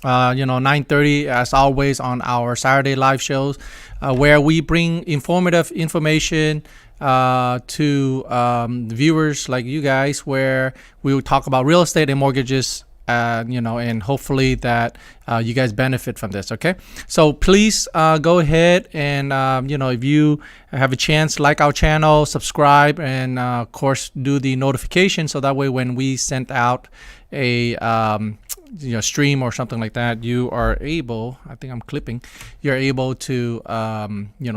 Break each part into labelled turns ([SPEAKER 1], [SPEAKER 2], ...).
[SPEAKER 1] 9:30 as always on our Saturday live shows, where we bring informative information to viewers like you guys, where we will talk about real estate and mortgages. And hopefully that you guys benefit from this. Okay, so please go ahead and if you have a chance, like our channel, subscribe, and of course do the notification, so that way when we send out a stream or something like that, you are able, I think I'm clipping, you're able to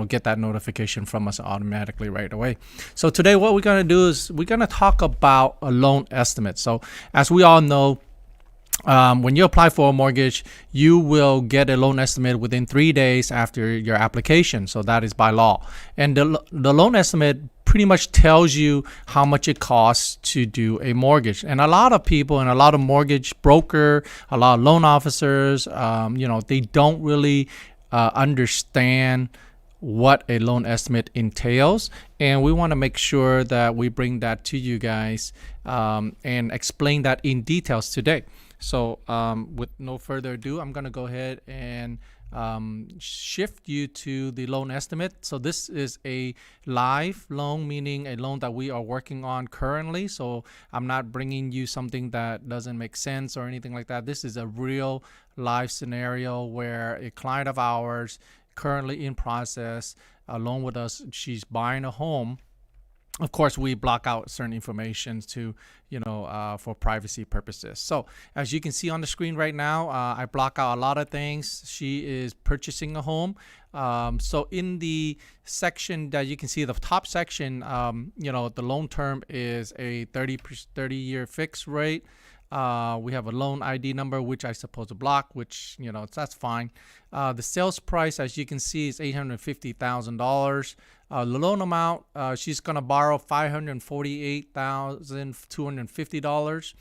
[SPEAKER 1] get that notification from us automatically right away. So today what we're going to do is we're going to talk about a loan estimate. So as we all know, when you apply for a mortgage, you will get a loan estimate within 3 days after your application. So that is by law. And the loan estimate pretty much tells you how much it costs to do a mortgage. And a lot of people and a lot of mortgage broker, a lot of loan officers, they don't really understand what a loan estimate entails, and we want to make sure that we bring that to you guys and explain that in details today. So with no further ado, I'm going to go ahead and shift you to the loan estimate. So this is a live loan, meaning a loan that we are working on currently. So I'm not bringing you something that doesn't make sense or anything like that. This is a real live scenario where a client of ours currently in process along with us, she's buying a home. Of course, we block out certain information to, for privacy purposes. So as you can see on the screen right now, I block out a lot of things. She is purchasing a home. So in the section that you can see, the top section, the loan term is a 30-year fixed rate. We have a loan ID number, which I suppose to block, which, that's fine. The sales price, as you can see, is $850,000. The loan amount, she's going to borrow $548,250.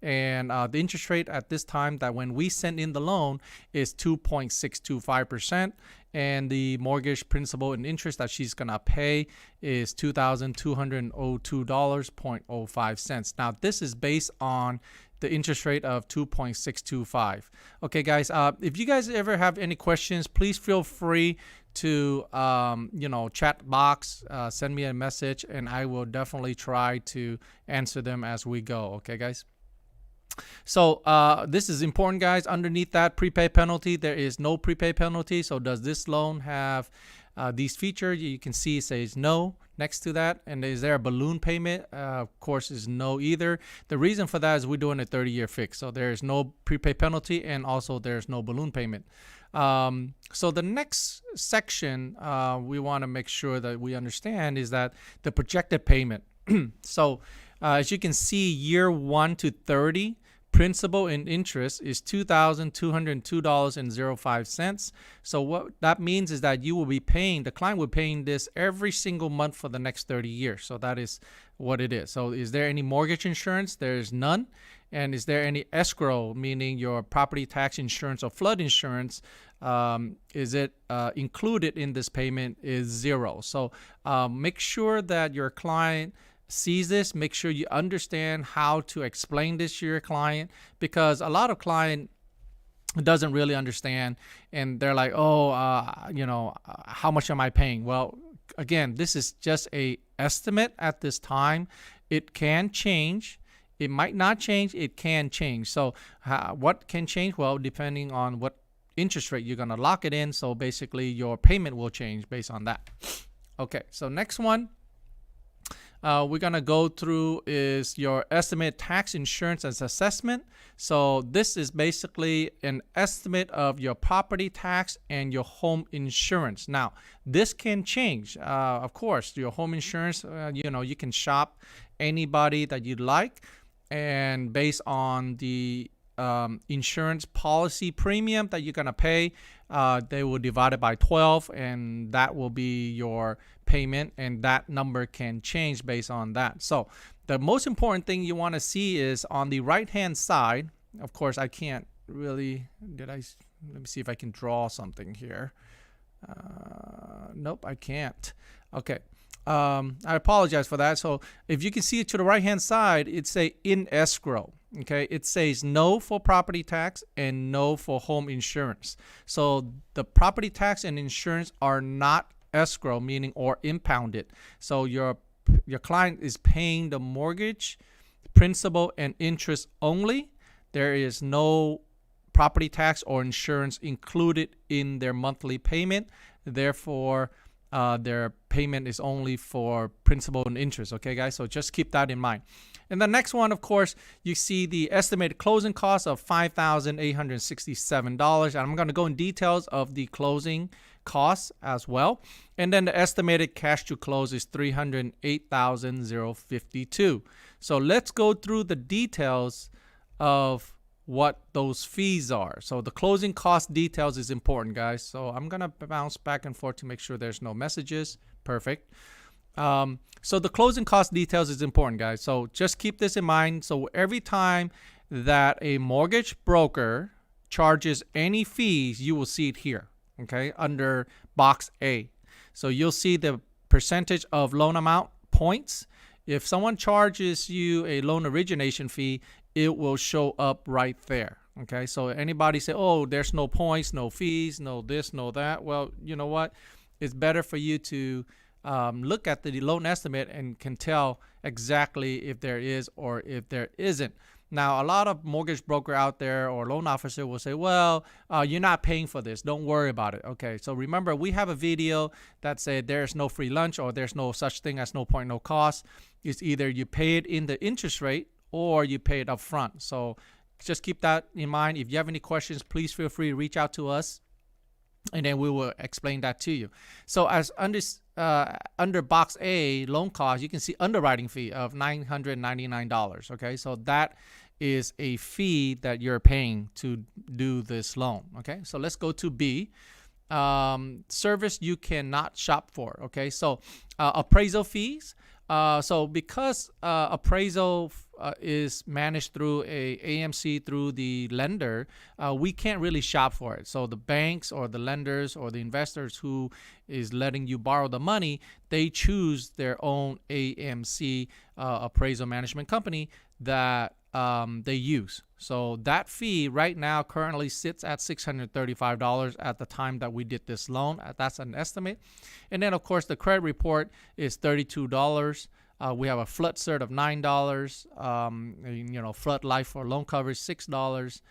[SPEAKER 1] And the interest rate at this time that when we send in the loan is 2.625%. And the mortgage principal and interest that she's going to pay is $2,202.05. Now, this is based on the interest rate of 2.625. Okay, guys, if you guys ever have any questions, please feel free to, chat box, send me a message, and I will definitely try to answer them as we go. Okay, guys. So this is important, guys. Underneath that prepay penalty, there is no prepay penalty. So does this loan have these features? You can see it says no next to that. And is there a balloon payment? Of course, is no either. The reason for that is we're doing a 30-year fix. So there's no prepay penalty, and also there's no balloon payment. So the next section we want to make sure that we understand is that the projected payment. So as you can see, year 1 to 30, principal and interest is $2,202.05. So what that means is that you will be paying, the client will be paying this every single month for the next 30 years. So that is what it is. So is there any mortgage insurance? There is none. And is there any escrow, meaning your property tax insurance or flood insurance? Is it included in this payment? Is zero. So make sure that your client sees this. Make sure you understand how to explain this to your client, because a lot of client doesn't really understand, and they're like, how much am I paying? Well, again, this is just a estimate at this time. It can change. It might not change. It can change. So what can change? Well, depending on what interest rate you're going to lock it in. So basically your payment will change based on that. Okay, so next one we're going to go through is your estimate tax insurance as assessment. So this is basically an estimate of your property tax and your home insurance. Now, this can change. Of course, your home insurance, you can shop anybody that you'd like. And based on the insurance policy premium that you're going to pay, they will divide it by 12, and that will be your payment, and that number can change based on that. So the most important thing you want to see is on the right hand side. Of course, I can't really, let me see if I can draw something here. Nope, I can't. Okay. I apologize for that. So if you can see it to the right hand side, it's a in escrow. Okay, it says no for property tax and no for home insurance. So the property tax and insurance are not escrow, meaning or impounded. So your client is paying the mortgage, principal, and interest only. There is no property tax or insurance included in their monthly payment. Therefore, their payment is only for principal and interest. Okay, guys, so just keep that in mind. And the next one, of course, you see the estimated closing cost of $5,867. And I'm going to go in details of the closing costs as well. And then the estimated cash to close is $308,052. So let's go through the details of what those fees are. So the closing cost details is important, guys. So I'm going to bounce back and forth to make sure there's no messages. Perfect. So the closing cost details is important, guys. So just keep this in mind. So every time that a mortgage broker charges any fees, you will see it here, okay, under box A. So you'll see the percentage of loan amount points. If someone charges you a loan origination fee, it will show up right there. Okay, so anybody say, oh, there's no points, no fees, no this, no that. Well, you know what? It's better for you to look at the loan estimate and can tell exactly if there is or if there isn't. Now, a lot of mortgage broker out there or loan officer will say, well, you're not paying for this. Don't worry about it. Okay, so remember, we have a video that said there's no free lunch or there's no such thing as no point, no cost. It's either you pay it in the interest rate or you pay it up front. So just keep that in mind. If you have any questions, please feel free to reach out to us, and then we will explain that to you. So as under box A, loan cost, you can see underwriting fee of $999. Okay, so that is a fee that you're paying to do this loan. Okay, so let's go to B. Service you cannot shop for. Okay, so appraisal fees. So because appraisal is managed through a AMC through the lender, we can't really shop for it. So the banks or the lenders or the investors who is letting you borrow the money, they choose their own AMC appraisal management company that they use. So that fee right now currently sits at $635 at the time that we did this loan. That's an estimate. And then, of course, the credit report is $32. We have a flood cert of $9. Flood life for loan coverage $6.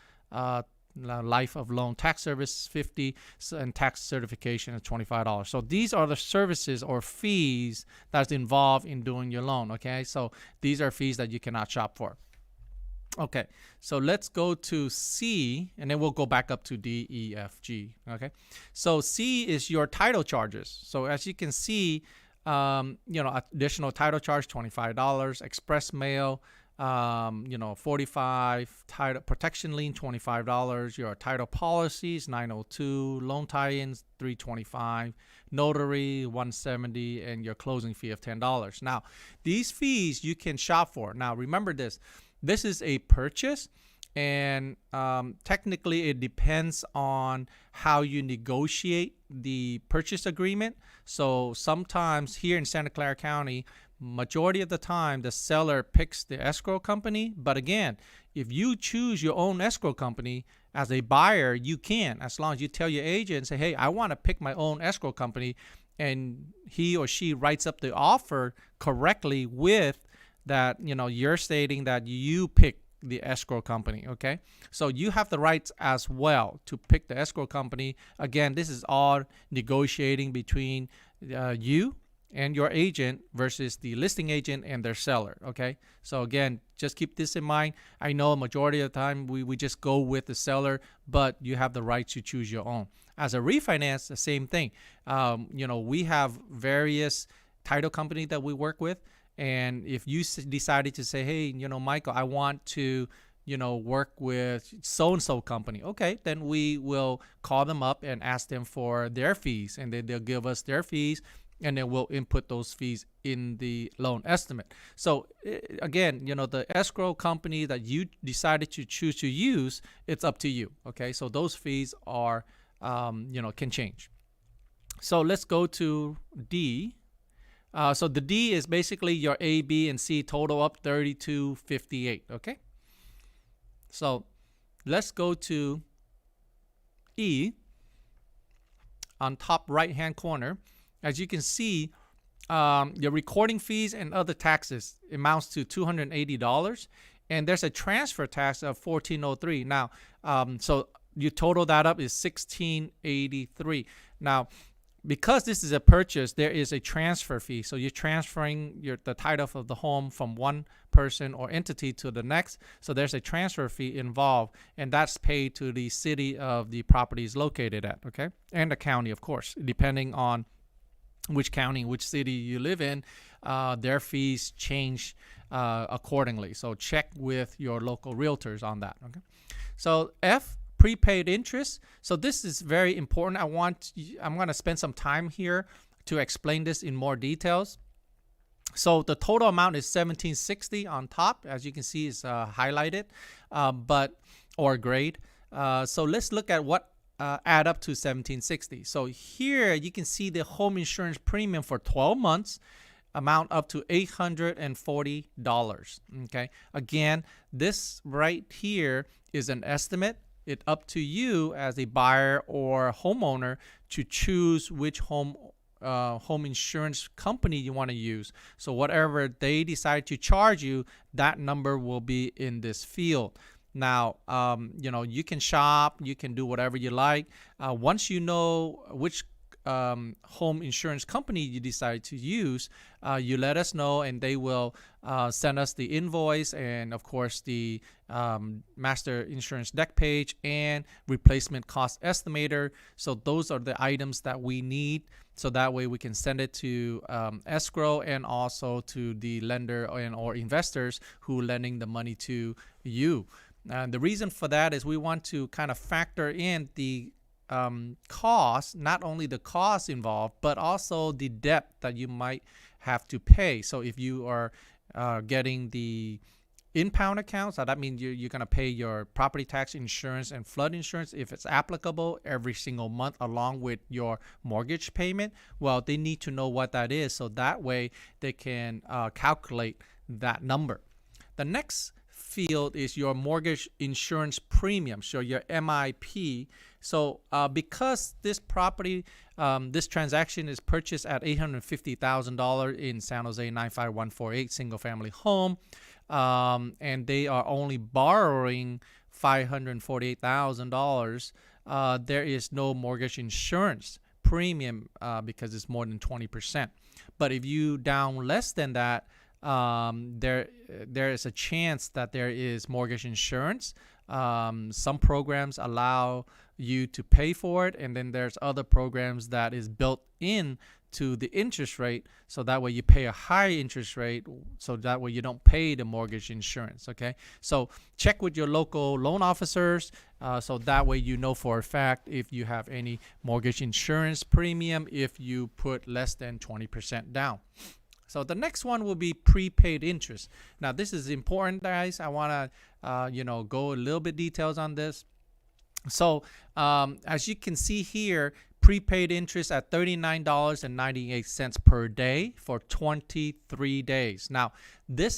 [SPEAKER 1] Life of loan tax service $50, and tax certification is $25. So these are the services or fees that's involved in doing your loan. Okay, so these are fees that you cannot shop for. Okay, so let's go to C, and then we'll go back up to D, E, F, G. Okay, so C is your title charges. So as you can see, additional title charge $25, express mail, $45, title protection lien $25, your title policies $902, loan tie-ins $325, notary $170, and your closing fee of $10. Now, these fees you can shop for. Now, remember this. This is a purchase, and technically it depends on how you negotiate the purchase agreement. So sometimes here in Santa Clara County, majority of the time the seller picks the escrow company. But again, if you choose your own escrow company as a buyer, you can, as long as you tell your agent and say, hey, I want to pick my own escrow company, and he or she writes up the offer correctly with that, you're stating that you pick the escrow company. Okay, so you have the rights as well to pick the escrow company. Again, this is all negotiating between you and your agent versus the listing agent and their seller. Okay, so again, just keep this in mind. I know a majority of the time we just go with the seller, but you have the right to choose your own. As a refinance, the same thing. We have various title companies that we work with. And if you decided to say, hey, Michael, I want to, work with so-and-so company. Okay, then we will call them up and ask them for their fees, and then they'll give us their fees, and then we'll input those fees in the loan estimate. So again, the escrow company that you decided to choose to use, it's up to you. Okay, so those fees are, can change. So let's go to D. So the D is basically your A, B, and C total up $32.58. Okay. So let's go to E on top right hand corner. As you can see, your recording fees and other taxes amounts to $280, and there's a transfer tax of $1403. Now, so you total that up is $1683. Now, because this is a purchase, there is a transfer fee. So you're transferring the title of the home from one person or entity to the next. So there's a transfer fee involved, and that's paid to the city of the property is located at, okay? And the county, of course, depending on which county, which city you live in, their fees change accordingly. So check with your local realtors on that, okay? So F, prepaid interest. So this is very important. I'm going to spend some time here to explain this in more details. So the total amount is $1760 on top, as you can see is highlighted, or grayed. So let's look at what add up to $1760. So here you can see the home insurance premium for 12 months amount up to $840. Okay. Again, this right here is an estimate. It's up to you as a buyer or homeowner to choose which home insurance company you want to use. So whatever they decide to charge you, that number will be in this field. Now, you can shop, you can do whatever you like. Once you know which home insurance company you decide to use, you let us know, and they will send us the invoice and, of course, the master insurance deck page and replacement cost estimator. So those are the items that we need. So that way we can send it to escrow and also to the lender or investors who are lending the money to you. And the reason for that is we want to kind of factor in the cost, not only the cost involved, but also the debt that you might have to pay. So if you are getting the impound account, so that means you're going to pay your property tax, insurance, and flood insurance if it's applicable every single month along with your mortgage payment. Well, they need to know what that is, so that way they can calculate that number. The next field is your mortgage insurance premium, so your MIP. So because this property, this transaction is purchased at $850,000 in San Jose 95148 single family home, and they are only borrowing $548,000, there is no mortgage insurance premium because it's more than 20%. But if you down less than that, there is a chance that there is mortgage insurance. Some programs allow you to pay for it, and then there's other programs that is built in to the interest rate, so that way you pay a high interest rate, so that way you don't pay the mortgage insurance. Okay, so check with your local loan officers, so that way you know for a fact if you have any mortgage insurance premium if you put less than 20% down. So the next one will be prepaid interest. Now this is important, guys. I want to go a little bit details on this. So as you can see here, prepaid interest at $39.98 per day for 23 days. Now the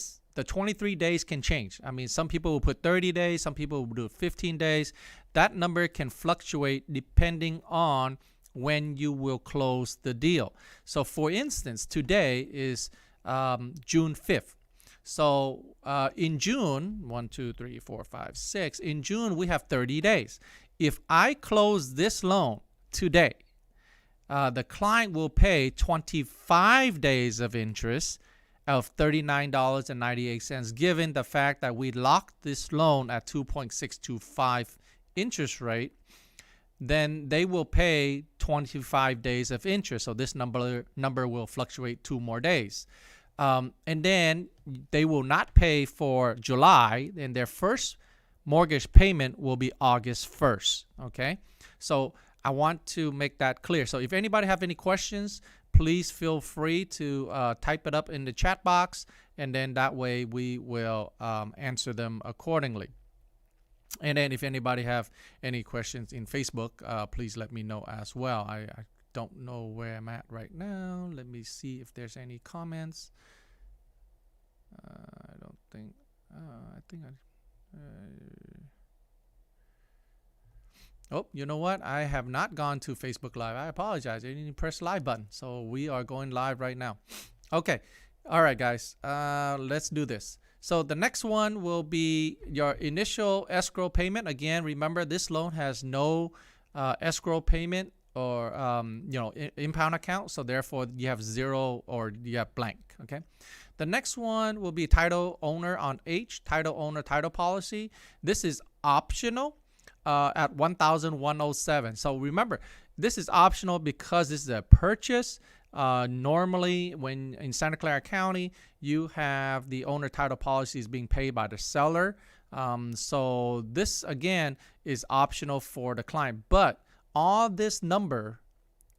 [SPEAKER 1] 23 days can change. I mean, some people will put 30 days, some people will do 15 days. That number can fluctuate depending on when you will close the deal. So for instance, today is June 5th. So in June, 1, 2, 3, 4, 5, 6, in June we have 30 days. If I close this loan today, the client will pay 25 days of interest of $39.98, given the fact that we locked this loan at 2.625 interest rate. Then they will pay 25 days of interest. So this number will fluctuate 2 more days. And then they will not pay for July, and their first mortgage payment will be August 1st. Okay, so I want to make that clear. So if anybody have any questions, please feel free to type it up in the chat box, and then that way we will answer them accordingly. And then if anybody have any questions in Facebook, please let me know as well. I don't know where I'm at right now. Let me see if there's any comments. I don't think. I Oh, you know what? I have not gone to Facebook Live. I apologize. I didn't press live button. So we are going live right now. Okay. All right, guys. Let's do this. So the next one will be your initial escrow payment. Again, remember this loan has no escrow payment or impound account. So therefore you have zero or you have blank. Okay. The next one will be title owner on H, title owner title policy. This is optional. At 1,107. So remember, this is optional because this is a purchase. Normally, when in Santa Clara County, you have the owner title policies being paid by the seller. So this, again, is optional for the client. But all this number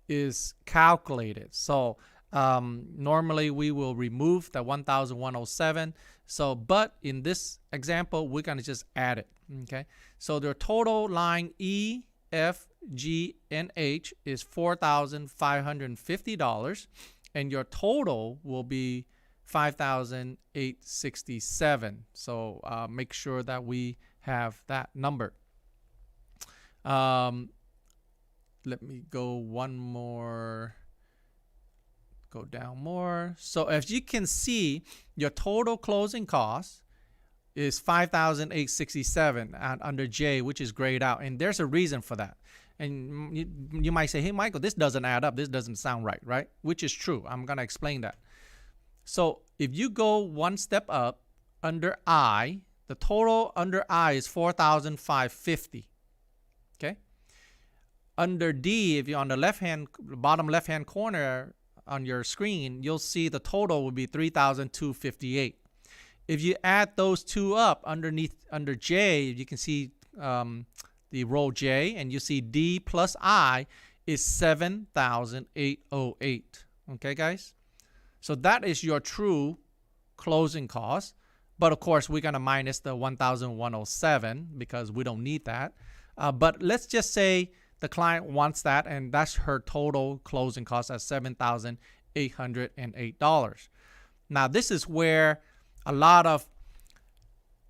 [SPEAKER 1] is calculated. So normally, we will remove the 1,107. So, but in this example, we're going to just add it. Okay, so their total line E, F, G, and H is $4,550, and your total will be $5,867. So make sure that we have that number. Let me go one more. Go down more. So as you can see, your total closing cost is $5,867 under J, which is grayed out. And there's a reason for that. And you might say, hey, Michael, this doesn't add up. This doesn't sound right, right? Which is true. I'm going to explain that. So if you go one step up under I, the total under I is $4,550. Okay. Under D, if you're on the bottom left-hand corner on your screen, you'll see the total will be $3,258. If you add those two up underneath under J, you can see the row J, and you see D plus I is $7,808. Okay, guys? So that is your true closing cost. But of course, we're going to minus the 1,107 because we don't need that. But let's just say the client wants that, and that's her total closing cost at $7,808. Now, this is where a lot of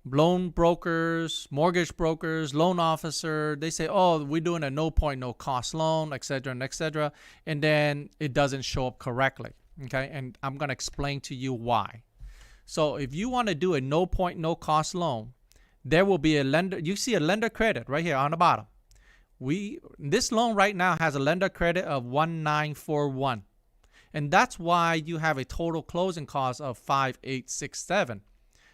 [SPEAKER 1] loan brokers, mortgage brokers, loan officer, they say, oh, we're doing a no point, no cost loan, et cetera, and then it doesn't show up correctly, okay? And I'm going to explain to you why. So if you want to do a no point, no cost loan, there will be a lender. You see a lender credit right here on the bottom. This loan right now has a lender credit of 1941. And that's why you have a total closing cost of 5,867,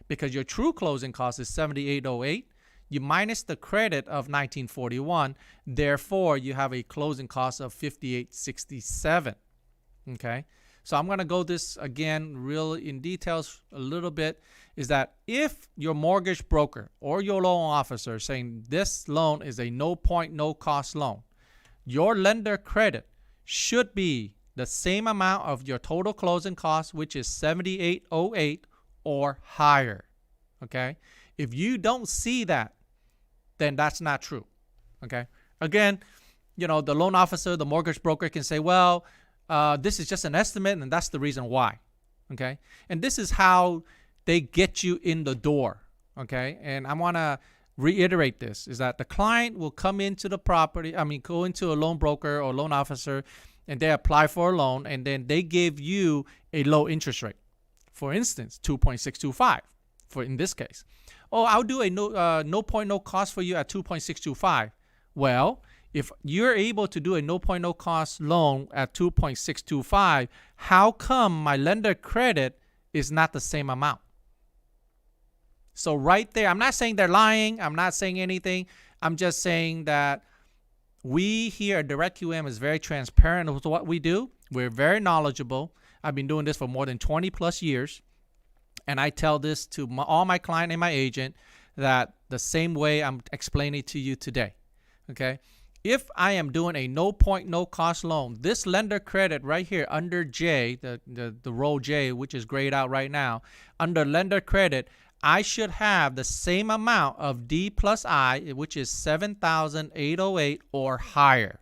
[SPEAKER 1] because your true closing cost is 7,808. You minus the credit of 1941. Therefore, you have a closing cost of 5,867. Okay. So I'm going to go this again real in details a little bit, is that if your mortgage broker or your loan officer is saying this loan is a no point, no cost loan, your lender credit should be the same amount of your total closing cost, which is 7,808 or higher. Okay. If you don't see that, then that's not true. Okay. Again, the loan officer, the mortgage broker can say, well, this is just an estimate, and that's the reason why. Okay. And this is how they get you in the door. Okay. And I want to reiterate this, is that the client will come into the property, go into a loan broker or loan officer, and they apply for a loan, and then they give you a low interest rate. For instance, 2.625 in this case. Oh, I'll do a no point, no cost for you at 2.625. Well, if you're able to do a no point, no cost loan at 2.625, how come my lender credit is not the same amount? So right there, I'm not saying they're lying. I'm not saying anything. I'm just saying that we here at Directqm is very transparent with what we do. We're very knowledgeable. I've been doing this for more than 20 plus years. And I tell this to all my client and my agent that the same way I'm explaining to you today. Okay. If I am doing a no point, no cost loan, this lender credit right here under J, the row J, which is grayed out right now, under lender credit, I should have the same amount of D plus I, which is 7,808 or higher.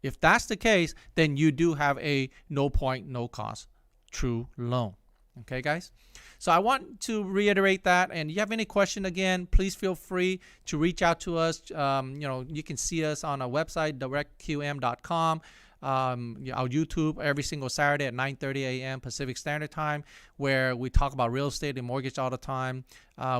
[SPEAKER 1] If that's the case, then you do have a no point, no cost true loan. Okay, guys? So I want to reiterate that. And you have any question, again, please feel free to reach out to us. You can see us on our website, directqm.com. Our YouTube every single Saturday at 9:30 a.m. Pacific Standard Time, where we talk about real estate and mortgage all the time.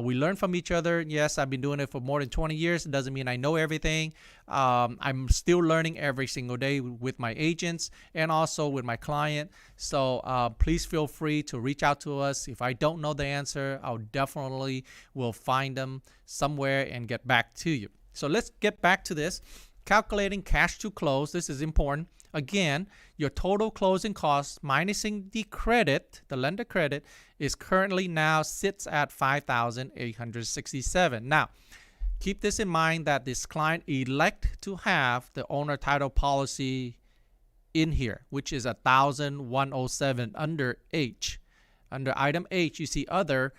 [SPEAKER 1] We learn from each other. Yes, I've been doing it for more than 20 years. It doesn't mean I know everything. I'm still learning every single day with my agents and also with my client. So please feel free to reach out to us. If I don't know the answer, I'll definitely will find them somewhere and get back to you. So let's get back to this. Calculating cash to close. This is important. Again, your total closing costs minusing the credit, the lender credit, is currently now sits at $5,867. Now, keep this in mind that this client elect to have the owner title policy in here, which is $1,107 under H. Under item H, you see other.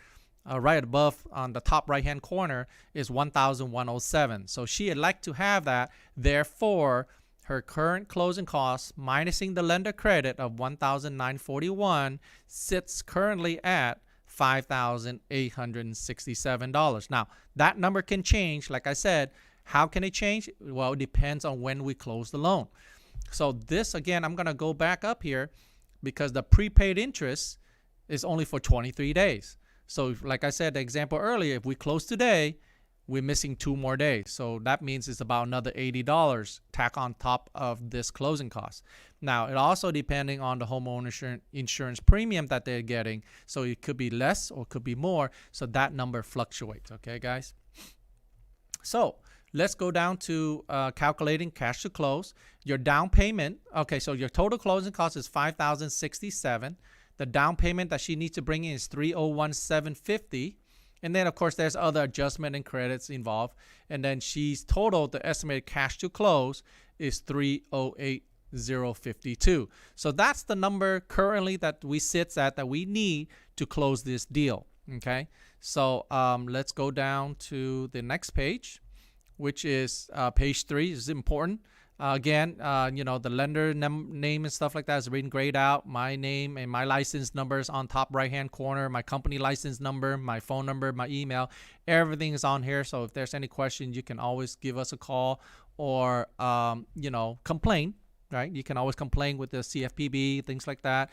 [SPEAKER 1] Right above on the top right hand corner is $1,107. So she elect to have that. Therefore, her current closing costs minusing the lender credit of $1,941 sits currently at $5,867. Now, that number can change. Like I said, how can it change? Well, it depends on when we close the loan. So this, again, I'm going to go back up here because the prepaid interest is only for 23 days. So like I said, the example earlier, if we close today, we're missing 2 more days. So that means it's about another $80 tack on top of this closing cost. Now, it also depending on the homeowner insurance premium that they're getting. So it could be less or could be more. So that number fluctuates. Okay, guys? So let's go down to calculating cash to close. Your down payment. Okay, so your total closing cost is $5,067. The down payment that she needs to bring in is $301,750. And then, of course, there's other adjustment and credits involved. And then she's total, the estimated cash to close is $308,052. So that's the number currently that we sits at that we need to close this deal. Okay. So let's go down to the next page, which is page 3. This is important. Again, the lender name and stuff like that is written grayed out. My name and my license numbers on top right-hand corner. My company license number, my phone number, my email. Everything is on here. So if there's any questions, you can always give us a call or, complain. Right? You can always complain with the CFPB, things like that.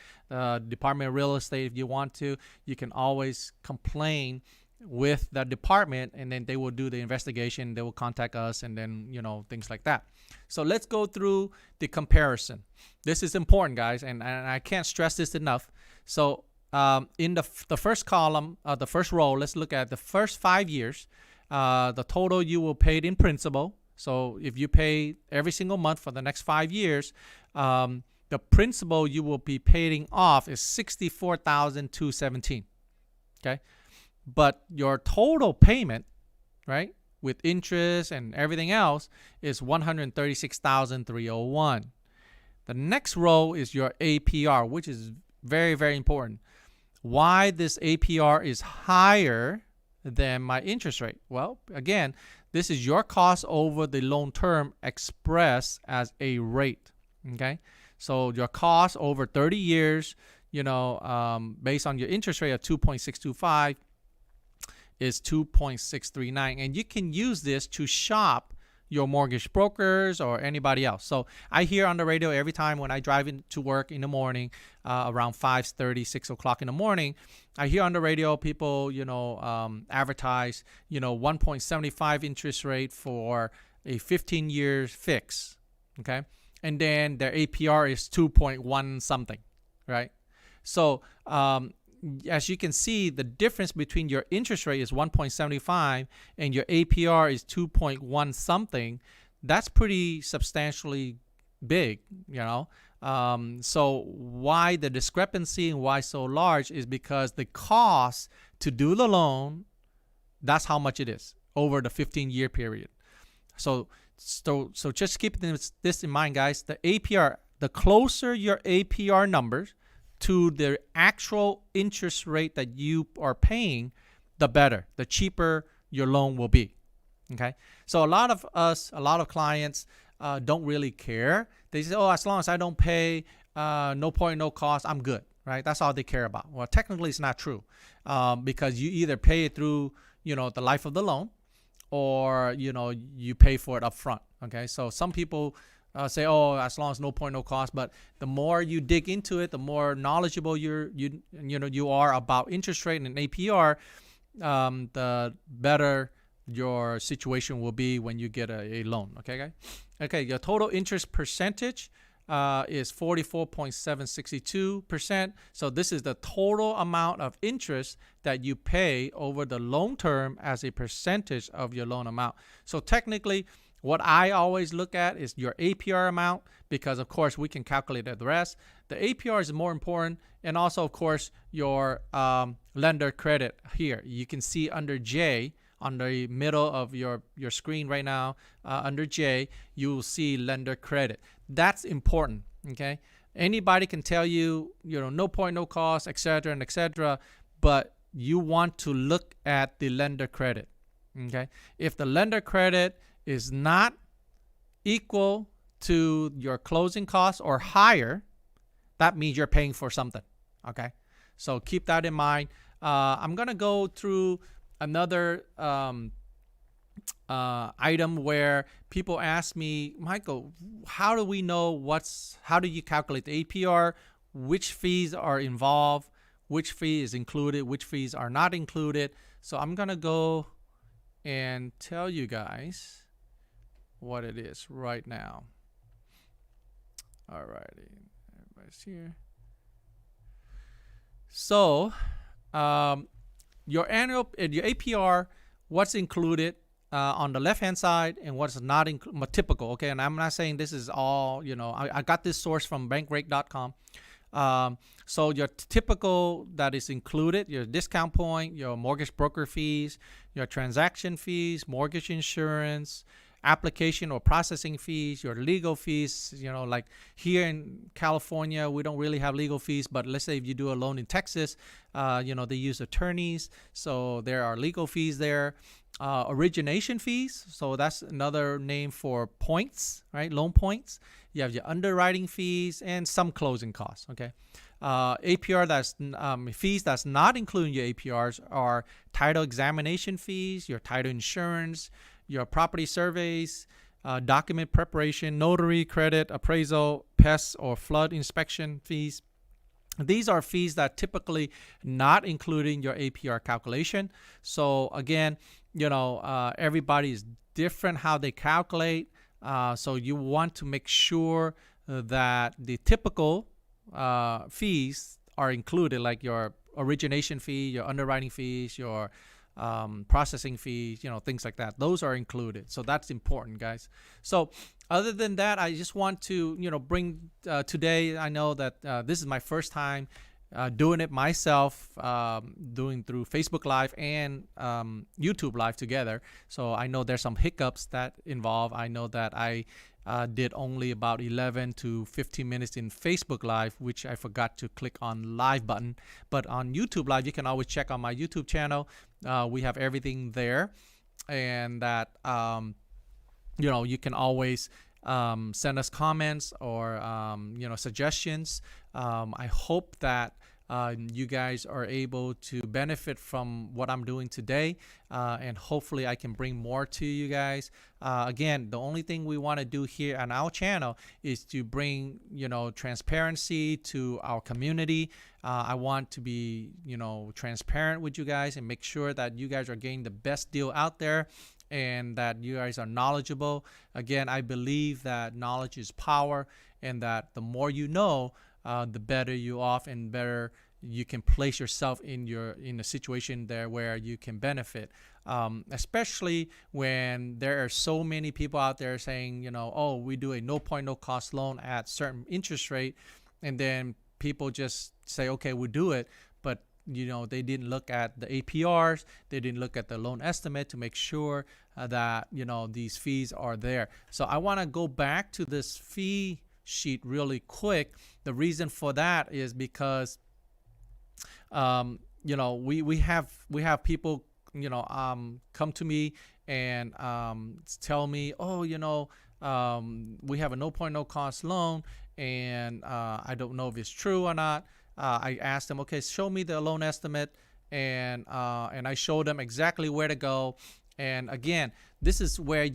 [SPEAKER 1] Department of Real Estate, if you want to. You can always complain with the department, and then they will do the investigation. They will contact us, and then things like that. So let's go through the comparison. This is important, guys, and I can't stress this enough. So in the first column, the first row, let's look at the first 5 years. The total you will pay in principal. So if you pay every single month for the next 5 years, the principal you will be paying off is $64,217. Okay. But your total payment, right, with interest and everything else is $136,301. The next row is your APR, which is very, very important. Why this APR is higher than my interest rate? Well, again, this is your cost over the loan term expressed as a rate. Okay, so your cost over 30 years, based on your interest rate of 2.625. is 2.639, and you can use this to shop your mortgage brokers or anybody else. So I hear on the radio every time when I drive into work in the morning, around 5:30, 6 o'clock in the morning, I hear on the radio people, advertise, 1.75 interest rate for a 15 years fix. Okay. And then their APR is 2.1 something, right? So, as you can see, the difference between your interest rate is 1.75 and your APR is 2.1 something. That's pretty substantially big, So why the discrepancy and why so large is because the cost to do the loan, that's how much it is over the 15-year period. So just keep this in mind, guys. The APR, the closer your APR numbers to the actual interest rate that you are paying, the better, the cheaper your loan will be. Okay. So a lot of clients don't really care. They say, as long as I don't pay, no point, no cost, I'm good. right? That's all they care about. Well, technically, it's not true, because you either pay it through, the life of the loan, or you pay for it up front. Okay, so some people say, oh, as long as no point, no cost. But the more you dig into it, the more knowledgeable you are about interest rate and APR, the better your situation will be when you get a loan. Okay, guys. Okay, your total interest percentage is 44.762%. So this is the total amount of interest that you pay over the loan term as a percentage of your loan amount. So technically, what I always look at is your APR amount, because of course we can calculate the rest. The APR is more important, and also of course your lender credit here. You can see under J, on the middle of your screen right now, under J, you will see lender credit. That's important. Okay, anybody can tell you, no point, no cost, etc. and etc. But you want to look at the lender credit. Okay, if the lender credit is not equal to your closing costs or higher, that means you're paying for something. Okay, so keep that in mind. I'm gonna go through another item where people ask me, Michael, how do we know how do you calculate the APR? Which fees are involved? Which fee is included? Which fees are not included? So I'm gonna go and tell you guys what it is right now. Alrighty, everybody's here. So your APR, what's included on the left hand side and what's not typical. Okay, and I'm not saying this is all, I got this source from bankrate.com. So your typical that is included, your discount point, your mortgage broker fees, your transaction fees, mortgage insurance, application or processing fees, your legal fees. Like here in California, we don't really have legal fees, but let's say if you do a loan in Texas, they use attorneys, so there are legal fees there. Origination fees, so that's another name for points, right? Loan points. You have your underwriting fees and some closing costs. Okay, APR fees that's not including your APRs are title examination fees, your title insurance, your property surveys, document preparation, notary, credit, appraisal, pest or flood inspection fees. These are fees that typically not including your APR calculation. So again, everybody is different how they calculate. So you want to make sure that the typical fees are included, like your origination fee, your underwriting fees, your processing fees, things like that. Those are included. So that's important, guys. So other than that, I just want to, bring today, I know that this is my first time doing it myself, doing through Facebook Live and YouTube Live together. So I know there's some hiccups that involve. I know that I did only about 11 to 15 minutes in Facebook Live, which I forgot to click on live button. But on YouTube Live, you can always check on my YouTube channel. We have everything there, and that you can always send us comments or suggestions. I hope that you guys are able to benefit from what I'm doing today, and hopefully I can bring more to you guys. Again, the only thing we want to do here on our channel is to bring transparency to our community. I want to be transparent with you guys and make sure that you guys are getting the best deal out there, and that you guys are knowledgeable. Again, I believe that knowledge is power, and that the more you know, the better you off, and better you can place yourself in a situation there where you can benefit. Especially when there are so many people out there saying, oh, we do a no point, no cost loan at certain interest rate, and then people just say, okay, we'll do it, but they didn't look at the APRs, they didn't look at the loan estimate to make sure that these fees are there. So I want to go back to this fee sheet really quick. The reason for that is because we have people come to me and tell me, oh, we have a no point, no cost loan, and I don't know if it's true or not. I asked them, okay, show me the loan estimate, and I showed them exactly where to go. And again, this is where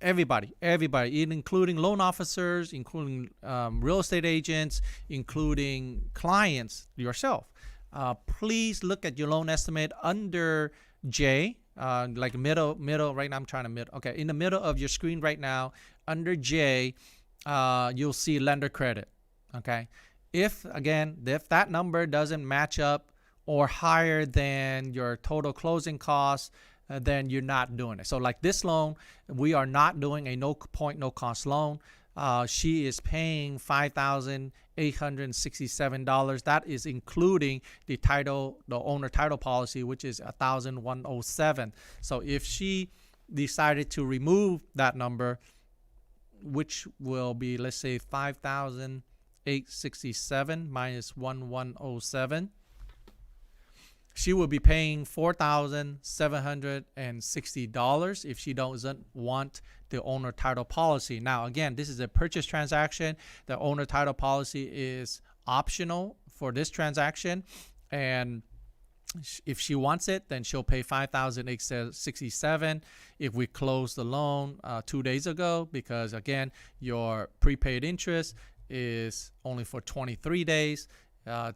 [SPEAKER 1] everybody, including loan officers, including real estate agents, including clients, yourself. Please look at your loan estimate under J, like middle. Right now, I'm trying to middle. Okay, in the middle of your screen right now, under J, you'll see lender credit. Okay, if that number doesn't match up or higher than your total closing costs, then you're not doing it. So like this loan, we are not doing a no point, no cost loan. She is paying $5,867. That is including the owner title policy, which is $1,107. So if she decided to remove that number, which will be, let's say, $5,867 minus $1,107, she will be paying $4,760 if she doesn't want the owner title policy. Now, again, this is a purchase transaction. The owner title policy is optional for this transaction, and if she wants it, then she'll pay $5,867 if we close the loan 2 days ago, because again, your prepaid interest is only for 23 days.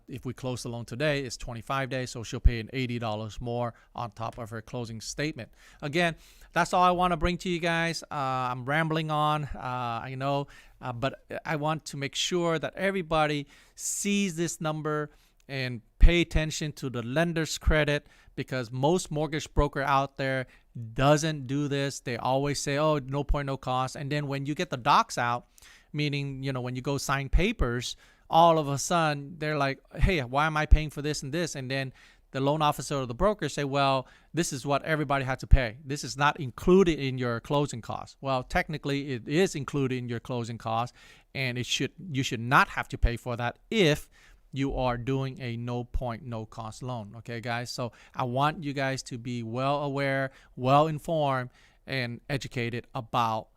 [SPEAKER 1] If we close the loan today, it's 25 days, so she'll pay an $80 more on top of her closing statement. Again, that's all I want to bring to you guys. I'm rambling on, I know, but I want to make sure that everybody sees this number and pay attention to the lender's credit, because most mortgage broker out there doesn't do this. They always say, oh, no point, no cost. And then when you get the docs out, meaning, when you go sign papers, all of a sudden they're like, hey, why am I paying for this and this? And then the loan officer or the broker say, well, this is what everybody had to pay. This is not included in your closing costs. Well, technically it is included in your closing costs, and you should not have to pay for that if you are doing a no point, no cost loan. Okay, guys? So I want you guys to be well aware, well informed, and educated about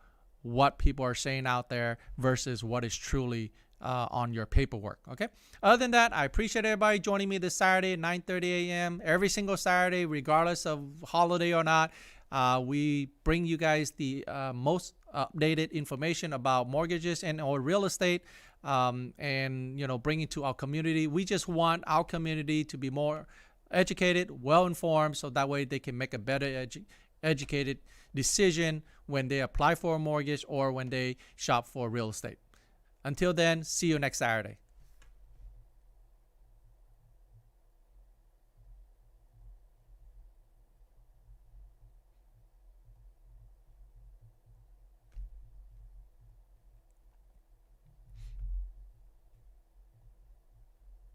[SPEAKER 1] what people are saying out there versus what is truly on your paperwork. Okay. Other than that, I appreciate everybody joining me this Saturday at 9:30 a.m. Every single Saturday, regardless of holiday or not. We bring you guys the most updated information about mortgages and or real estate, and bring it to our community. We just want our community to be more educated, well informed, so that way they can make a better educated decision when they apply for a mortgage or when they shop for real estate. Until then, see you next Saturday.